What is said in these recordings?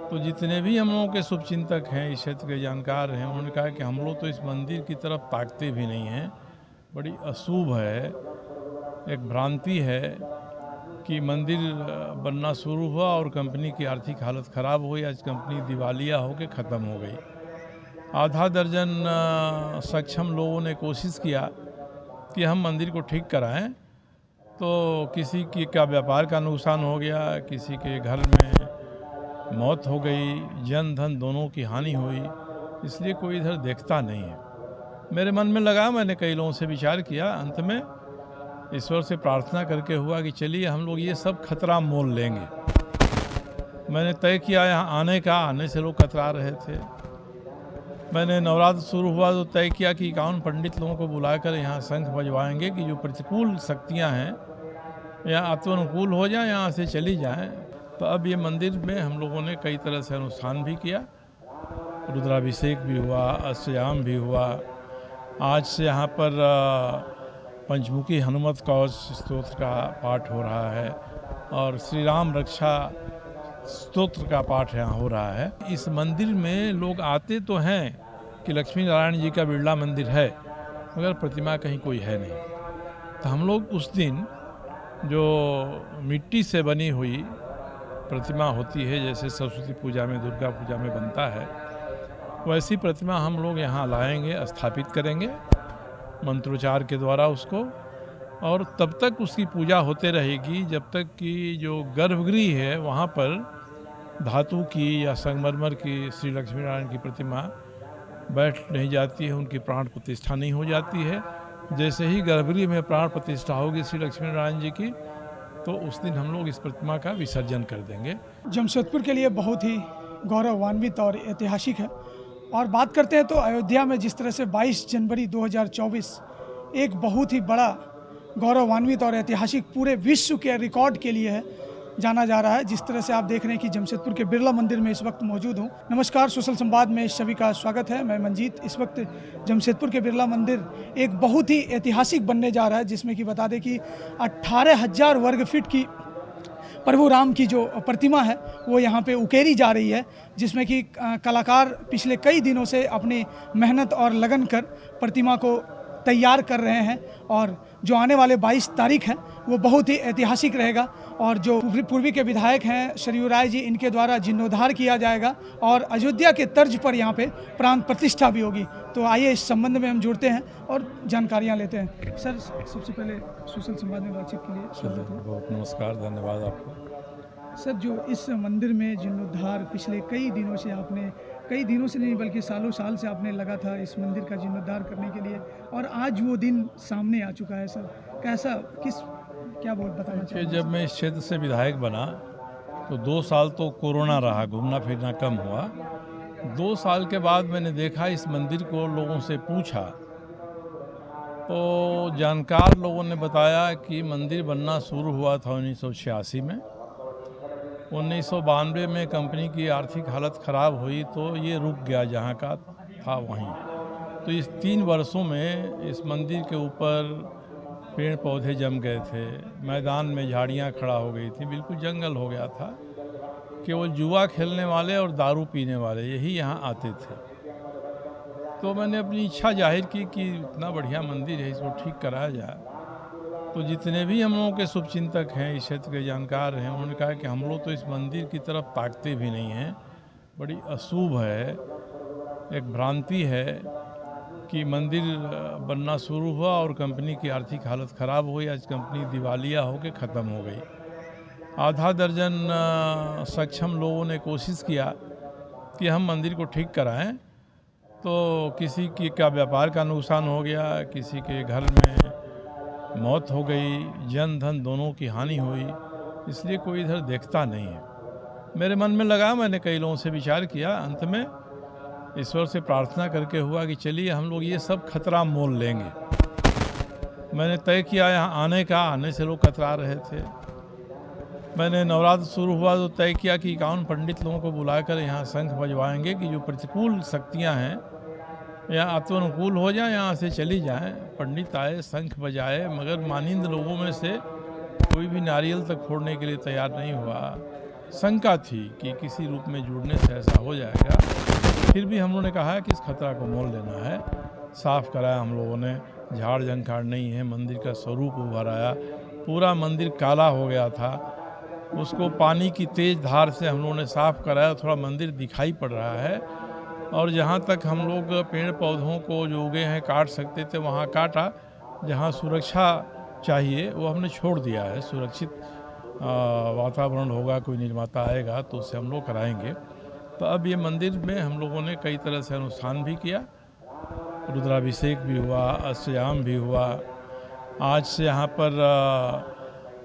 तो जितने भी हम लोगों के शुभचिंतक हैं, इस क्षेत्र के जानकार हैं, उन्होंने कहा कि हम लोग तो इस मंदिर की तरफ ताकते भी नहीं हैं। बड़ी अशुभ है, एक भ्रांति है कि मंदिर बनना शुरू हुआ और कंपनी की आर्थिक हालत ख़राब हुई। आज कंपनी दिवालिया होकर ख़त्म हो गई। आधा दर्जन सक्षम लोगों ने कोशिश किया कि हम मंदिर को ठीक कराएं, तो किसी की का व्यापार का नुकसान हो गया, किसी के घर में मौत हो गई, जन धन दोनों की हानि हुई। इसलिए कोई इधर देखता नहीं है। मेरे मन में लगा, मैंने कई लोगों से विचार किया, अंत में ईश्वर से प्रार्थना करके हुआ कि चलिए हम लोग ये सब खतरा मोल लेंगे। मैंने तय किया यहाँ आने का, आने से लोग कतरा रहे थे। मैंने नवरात्र शुरू हुआ तो तय किया कि 51 पंडित लोगों को बुलाकर यहाँ शंख बजवाएंगे कि जो प्रतिकूल शक्तियाँ हैं यहाँ आत्मानुकूल हो जाए, यहाँ से चली जाएं। तो अब ये मंदिर में हम लोगों ने कई तरह से अनुष्ठान भी किया, रुद्राभिषेक भी हुआ, अष्टयाम भी हुआ। आज से यहाँ पर पंचमुखी हनुमत कवच स्तोत्र का पाठ हो रहा है और श्री राम रक्षा स्तोत्र का पाठ यहाँ हो रहा है। इस मंदिर में लोग आते तो हैं कि लक्ष्मी नारायण जी का बिरला मंदिर है, मगर प्रतिमा कहीं कोई है नहीं। तो हम लोग उस दिन जो मिट्टी से बनी हुई प्रतिमा होती है, जैसे सरस्वती पूजा में, दुर्गा पूजा में बनता है, वैसी प्रतिमा हम लोग यहाँ लाएंगे, स्थापित करेंगे मंत्रोच्चार के द्वारा उसको, और तब तक उसकी पूजा होते रहेगी जब तक कि जो गर्भगृह है वहाँ पर धातु की या संगमरमर की श्री लक्ष्मी नारायण की प्रतिमा बैठ नहीं जाती है, उनकी प्राण प्रतिष्ठा नहीं हो जाती है। जैसे ही गर्भगृह में प्राण प्रतिष्ठा होगी श्री लक्ष्मी नारायण जी की, तो उस दिन हम लोग इस प्रतिमा का विसर्जन कर देंगे। जमशेदपुर के लिए बहुत ही गौरवान्वित और ऐतिहासिक है। और बात करते हैं तो अयोध्या में जिस तरह से 22 जनवरी 2024 एक बहुत ही बड़ा गौरवान्वित और ऐतिहासिक पूरे विश्व के रिकॉर्ड के लिए है जाना जा रहा है। जिस तरह से आप देख रहे हैं कि जमशेदपुर के बिरला मंदिर में इस वक्त मौजूद हूँ। नमस्कार, सोशल संवाद में सभी का स्वागत है। मैं मंजीत। इस वक्त जमशेदपुर के बिरला मंदिर एक बहुत ही ऐतिहासिक बनने जा रहा है, जिसमें कि बता दें कि 18,000 वर्ग फीट की प्रभु राम की जो प्रतिमा है वो यहाँ पे उकेरी जा रही है, जिसमें कि कलाकार पिछले कई दिनों से अपनी मेहनत और लगन कर प्रतिमा को तैयार कर रहे हैं। और जो आने वाले 22 तारीख है वो बहुत ही ऐतिहासिक रहेगा। और जो पूर्वी के विधायक हैं सरयू राय जी, इनके द्वारा जीर्णोद्धार किया जाएगा और अयोध्या के तर्ज पर यहाँ पे प्राण प्रतिष्ठा भी होगी। तो आइए इस संबंध में हम जुड़ते हैं और जानकारियाँ लेते हैं। सर, सबसे पहले सोशल संवाद में बातचीत के लिए स्वागत है। बहुत नमस्कार, धन्यवाद आपको। सर, जो इस मंदिर में जीर्णोद्धार पिछले कई दिनों से आपने, कई दिनों से नहीं बल्कि सालों साल से आपने लगा था इस मंदिर का जीर्णोद्धार करने के लिए, और आज वो दिन सामने आ चुका है। सर, कैसा, क्या बताना चाहिए? जब मैं इस क्षेत्र से विधायक बना तो 2 साल तो कोरोना रहा, घूमना फिरना कम हुआ। 2 साल के बाद मैंने देखा, इस मंदिर को लोगों से पूछा तो जानकार लोगों ने बताया कि मंदिर बनना शुरू हुआ था 1986 में। 1992 में कंपनी की आर्थिक हालत ख़राब हुई तो ये रुक गया, जहाँ का था वहीं। तो इस 3 वर्षों में इस मंदिर के ऊपर पेड़ पौधे जम गए थे, मैदान में झाड़ियाँ खड़ा हो गई थी, बिल्कुल जंगल हो गया था। केवल जुआ खेलने वाले और दारू पीने वाले यही यहाँ आते थे। तो मैंने अपनी इच्छा जाहिर की कि इतना बढ़िया मंदिर है, इसको ठीक कराया जाए। तो जितने भी हम लोगों के शुभचिंतक हैं, इस क्षेत्र के जानकार हैं, उन्होंने कहा कि हम लोग तो इस मंदिर की तरफ ताकते भी नहीं हैं। बड़ी अशुभ है, एक भ्रांति है कि मंदिर बनना शुरू हुआ और कंपनी की आर्थिक हालत ख़राब हुई। आज कंपनी दिवालिया होकर ख़त्म हो गई। आधा दर्जन सक्षम लोगों ने कोशिश किया कि हम मंदिर को ठीक कराएं, तो किसी की का व्यापार का नुकसान हो गया, किसी के घर में मौत हो गई, जन धन दोनों की हानि हुई। इसलिए कोई इधर देखता नहीं है। मेरे मन में लगा, मैंने कई लोगों से विचार किया, अंत में ईश्वर से प्रार्थना करके हुआ कि चलिए हम लोग ये सब खतरा मोल लेंगे। मैंने तय किया यहाँ आने का, आने से लोग कतरा रहे थे। मैंने नवरात्र शुरू हुआ तो तय किया कि 51 पंडित लोगों को बुलाकर यहाँ शंख बजवाएंगे कि जो प्रतिकूल शक्तियाँ हैं यहाँ आत्मानुकूल हो जाए, यहाँ से चली जाएं। पंडित आए, शंख बजाए, मगर मानिंद लोगों में से कोई भी नारियल तक फोड़ने के लिए तैयार नहीं हुआ। शंका थी कि किसी रूप में जुड़ने से ऐसा हो जाएगा, फिर भी हम लोगों ने कहा कि इस खतरा को मोल लेना है। साफ़ कराया हम लोगों ने, झाड़ झंखाड़ नहीं है, मंदिर का स्वरूप उभर आया, पूरा मंदिर काला हो गया था, उसको पानी की तेज़ धार से हम लोगों ने साफ़ कराया, थोड़ा मंदिर दिखाई पड़ रहा है। और जहाँ तक हम लोग पेड़ पौधों को जो उगे हैं काट सकते थे वहाँ काटा, जहाँ सुरक्षा चाहिए वो हमने छोड़ दिया है। सुरक्षित वातावरण होगा, कोई निर्माता आएगा तो उससे हम लोग कराएंगे। तो अब ये मंदिर में हम लोगों ने कई तरह से अनुष्ठान भी किया, रुद्राभिषेक भी हुआ, अष्टयाम भी हुआ। आज से यहाँ पर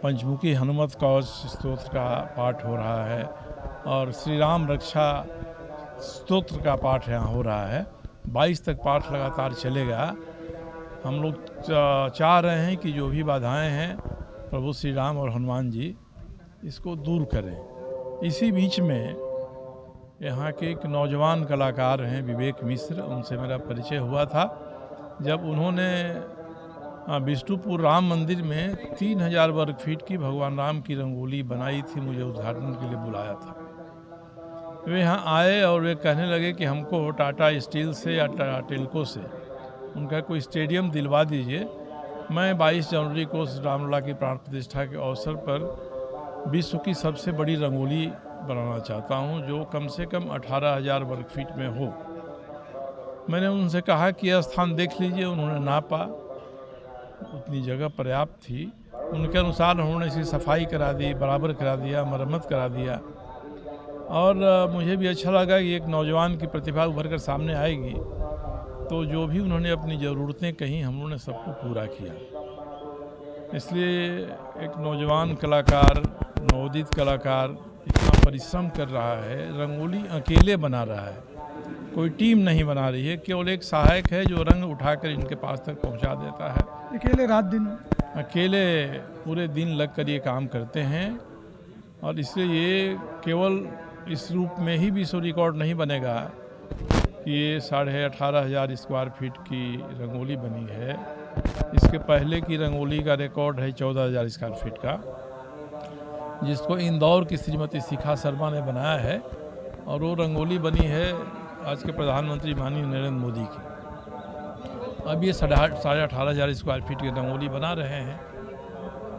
पंचमुखी हनुमत कवच स्तोत्र का पाठ हो रहा है और श्री राम रक्षा स्तोत्र का पाठ यहाँ हो रहा है। 22 तक पाठ लगातार चलेगा। हम लोग चाह रहे हैं कि जो भी बाधाएं हैं प्रभु श्री राम और हनुमान जी इसको दूर करें। इसी बीच में यहाँ के एक नौजवान कलाकार हैं विवेक मिश्र, उनसे मेरा परिचय हुआ था जब उन्होंने विष्णुपुर राम मंदिर में 3000 वर्ग फीट की भगवान राम की रंगोली बनाई थी, मुझे उद्घाटन के लिए बुलाया था। वे यहाँ आए और वे कहने लगे कि हमको टाटा स्टील से या टेल्को से उनका कोई स्टेडियम दिलवा दीजिए। मैं 22 जनवरी को रामलला की प्राण प्रतिष्ठा के अवसर पर विश्व की सबसे बड़ी रंगोली बनाना चाहता हूँ जो कम से कम 18,000 वर्ग फीट में हो। मैंने उनसे कहा कि यह स्थान देख लीजिए। उन्होंने नापा, उतनी जगह पर्याप्त थी। उनके अनुसार उन्होंने इसकी सफाई करा दी, बराबर करा दिया, मरम्मत करा दिया। और मुझे भी अच्छा लगा कि एक नौजवान की प्रतिभा उभर कर सामने आएगी, तो जो भी उन्होंने अपनी ज़रूरतें कहीं हम लोगों ने सबको पूरा किया। इसलिए एक नौजवान कलाकार, नवोदित कलाकार इतना परिश्रम कर रहा है, रंगोली अकेले बना रहा है, कोई टीम नहीं बना रही है, केवल एक सहायक है जो रंग उठाकर इनके पास तक पहुंचा देता है। अकेले रात दिन अकेले पूरे दिन लग कर ये काम करते हैं और इसलिए ये केवल इस रूप में ही विश्व रिकॉर्ड नहीं बनेगा कि ये 18,500 स्क्वायर फीट की रंगोली बनी है। इसके पहले की रंगोली का रिकॉर्ड है 14,000 स्क्वायर फीट का, जिसको इंदौर की श्रीमती शिखा शर्मा ने बनाया है। और वो रंगोली बनी है आज के प्रधानमंत्री माननीय नरेंद्र मोदी की। अब ये 18,500 स्क्वायर फीट की रंगोली बना रहे हैं,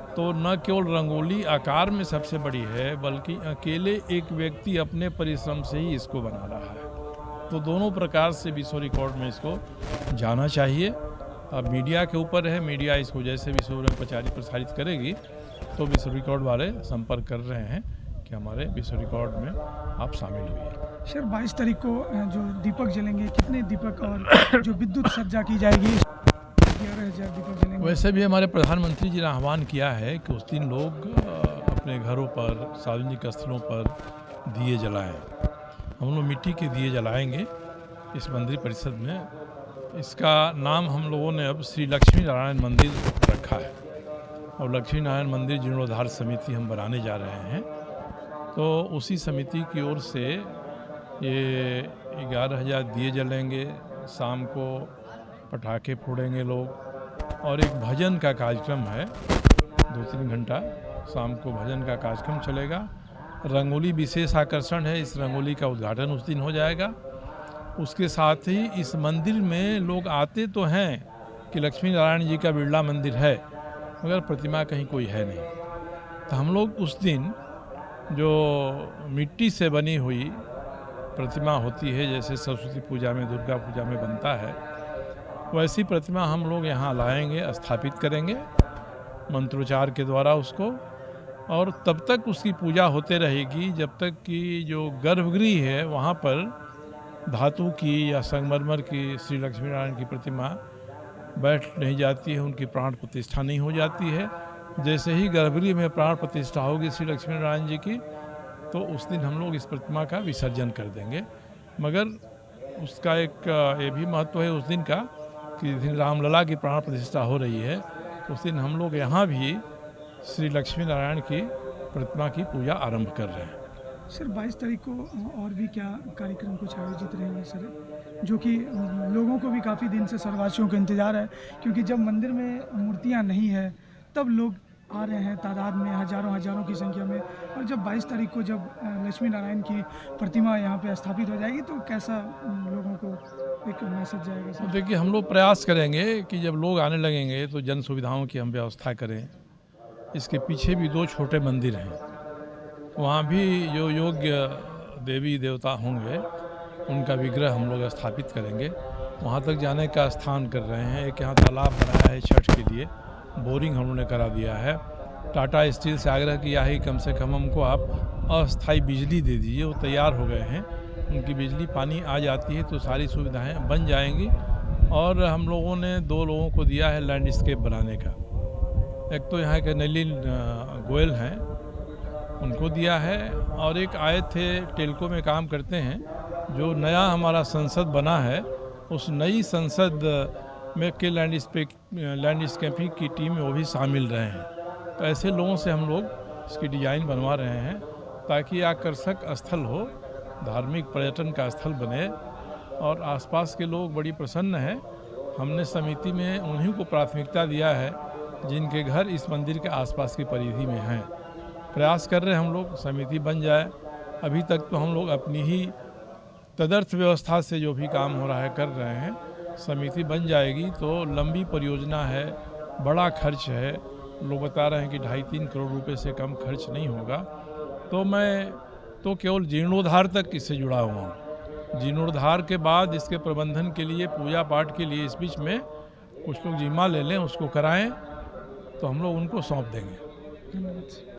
तो न केवल रंगोली आकार में सबसे बड़ी है बल्कि अकेले एक व्यक्ति अपने परिश्रम से ही इसको बना रहा है। तो दोनों प्रकार से विश्व रिकॉर्ड में इसको जाना चाहिए। अब मीडिया के ऊपर है, मीडिया इसको जैसे विश्व में प्रसारित करेगी। तो विश्व रिकॉर्ड वाले संपर्क कर रहे हैं कि हमारे विश्व रिकॉर्ड में आप शामिल हुए। सर 22 तारीख को जो दीपक जलेंगे, कितने दीपक और जो विद्युत सज्जा की जाएगी 11,000 दीपक जलेंगे? वैसे भी हमारे प्रधानमंत्री जी ने आह्वान किया है कि उस दिन लोग अपने घरों पर, सार्वजनिक स्थलों पर दिए जलाएं। हम लोग मिट्टी के दिए जलाएंगे इस मंदिर परिसर में। इसका नाम हम लोगों ने अब श्री लक्ष्मी नारायण मंदिर रखा है और लक्ष्मी नारायण मंदिर जीर्णोद्धार समिति हम बनाने जा रहे हैं। तो उसी समिति की ओर से ये 11,000 दिए जलेंगे, शाम को पटाखे फोड़ेंगे लोग और एक भजन का कार्यक्रम है 2-3 घंटा शाम को भजन का कार्यक्रम चलेगा। रंगोली विशेष आकर्षण है, इस रंगोली का उद्घाटन उस दिन हो जाएगा। उसके साथ ही इस मंदिर में लोग आते तो हैं कि लक्ष्मी नारायण जी का बिरला मंदिर है, मगर प्रतिमा कहीं कोई है नहीं। तो हम लोग उस दिन जो मिट्टी से बनी हुई प्रतिमा होती है, जैसे सरस्वती पूजा में, दुर्गा पूजा में बनता है, वैसी प्रतिमा हम लोग यहाँ लाएंगे, स्थापित करेंगे मंत्रोच्चार के द्वारा उसको। और तब तक उसकी पूजा होते रहेगी जब तक कि जो गर्भगृह है वहाँ पर धातु की या संगमरमर की श्री लक्ष्मी नारायण की प्रतिमा बैठ नहीं जाती है, उनकी प्राण प्रतिष्ठा नहीं हो जाती है। जैसे ही गर्भगृह में प्राण प्रतिष्ठा होगी श्री लक्ष्मी नारायण जी की, तो उस दिन हम लोग इस प्रतिमा का विसर्जन कर देंगे। मगर उसका एक ये भी महत्व है उस दिन का कि जिस दिन रामलला की प्राण प्रतिष्ठा हो रही है, उस दिन हम लोग यहाँ भी श्री लक्ष्मी नारायण की प्रतिमा की पूजा आरंभ कर रहे हैं। सर 22 तारीख को और भी क्या कार्यक्रम कुछ आयोजित रहेंगे सर, जो कि लोगों को भी काफ़ी दिन से, सर्ववासियों को इंतज़ार है, क्योंकि जब मंदिर में मूर्तियां नहीं है तब लोग आ रहे हैं तादाद में, हज़ारों की संख्या में। और जब 22 तारीख को जब लक्ष्मी नारायण की प्रतिमा यहाँ पे स्थापित हो जाएगी तो कैसा लोगों को एक मैसेज जाएगा तो सर? देखिए, हम लोग प्रयास करेंगे कि जब लोग आने लगेंगे तो जन सुविधाओं की हम व्यवस्था करें। इसके पीछे भी 2 छोटे मंदिर हैं, वहाँ भी जो योग्य देवी देवता होंगे उनका विग्रह हम लोग स्थापित करेंगे। वहाँ तक जाने का स्थान कर रहे हैं। एक यहाँ तालाब बनाया है छठ के लिए, बोरिंग हम लोगों ने करा दिया है। टाटा स्टील से आग्रह किया है कि कम से कम हमको आप अस्थायी बिजली दे दीजिए। वो तैयार हो गए हैं, उनकी बिजली पानी आ जाती है तो सारी सुविधाएं बन जाएंगी। और हम लोगों ने 2 लोगों को दिया है लैंडस्केप बनाने का। एक तो यहाँ के नलिन गोयल हैं, उनको दिया है, और एक आए थे टेल्को में काम करते हैं। जो नया हमारा संसद बना है उस नई संसद में के लैंडस्केपिंग की टीम में वो भी शामिल रहे हैं। तो ऐसे लोगों से हम लोग इसकी डिज़ाइन बनवा रहे हैं ताकि आकर्षक स्थल हो, धार्मिक पर्यटन का स्थल बने और आसपास के लोग बड़ी प्रसन्न हैं। हमने समिति में उन्हीं को प्राथमिकता दिया है जिनके घर इस मंदिर के आसपास की परिधि में हैं। प्रयास कर रहे हैं हम लोग समिति बन जाए। अभी तक तो हम लोग अपनी ही तदर्थ व्यवस्था से जो भी काम हो रहा है कर रहे हैं। समिति बन जाएगी तो लंबी परियोजना है, बड़ा खर्च है। लोग बता रहे हैं कि 2.5-3 करोड़ रुपए से कम खर्च नहीं होगा। तो मैं तो केवल जीर्णोद्धार तक इससे जुड़ा हुआ हूँ। जीर्णोद्धार के बाद इसके प्रबंधन के लिए, पूजा पाठ के लिए इस बीच में कुछ लोग जिम्मा ले लें, उसको कराएं तो हम लोग उनको सौंप देंगे। धन्यवाद।